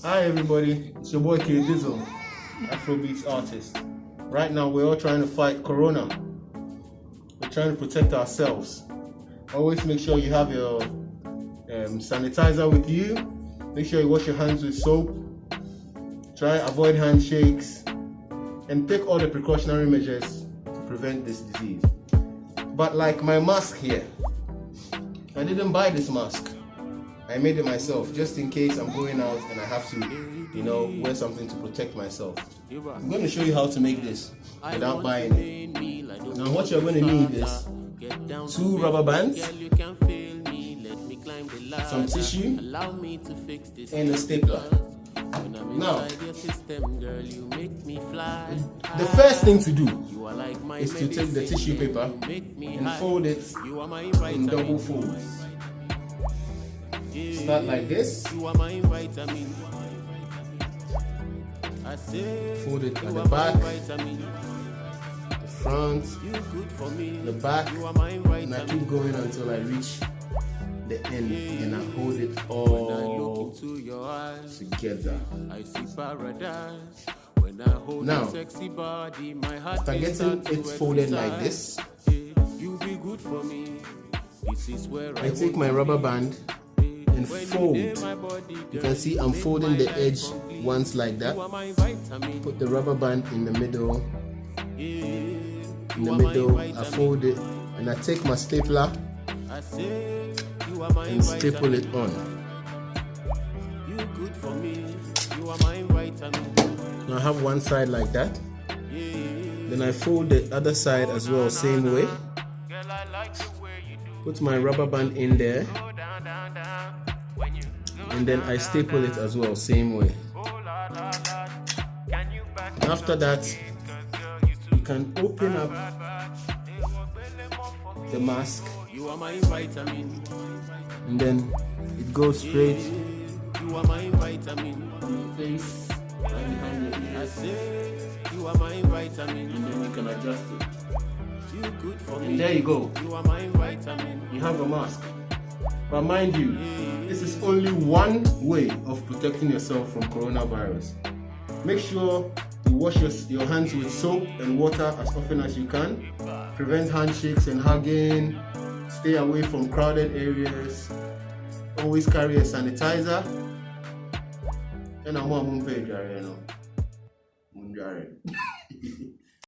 Hi everybody, it's your boy Kay Dizzle, Afrobeats artist. Right now we're all trying to fight Corona. We're trying to protect ourselves. Always make sure you have your sanitizer with you. Make sure you wash your hands with soap. Try avoid handshakes and take all the precautionary measures to prevent this disease. But like my mask here, I didn't buy this mask. I made it myself just in case I'm going out and I have to, wear something to protect myself. I'm going to show you how to make this without buying it. Now what you're going to need is 2 rubber bands, some tissue, and a stapler. Now, the first thing to do is to take the tissue paper and fold it in double folds. Start like this. Fold it at the back, the front, the back, and I keep going until I reach the end, and I hold it all together. Now, after getting it folded like this, I take my rubber band and fold. You can see I'm folding the edge once like that. Put the rubber band in the middle. I fold it and I take my stapler and staple it on. Now I have one side like that. Then I fold the other side as well, same way. Put my rubber band in there. And then I staple it as well, same way. After that, you can open up the mask, and then it goes straight on your face, right behind your ears, and then you can adjust it. And there you go. You have a mask. But mind you, this is only one way of protecting yourself from coronavirus. Make sure you wash your hands with soap and water as often as you can. Prevent handshakes and hugging. Stay away from crowded areas. Always carry a sanitizer. And I'm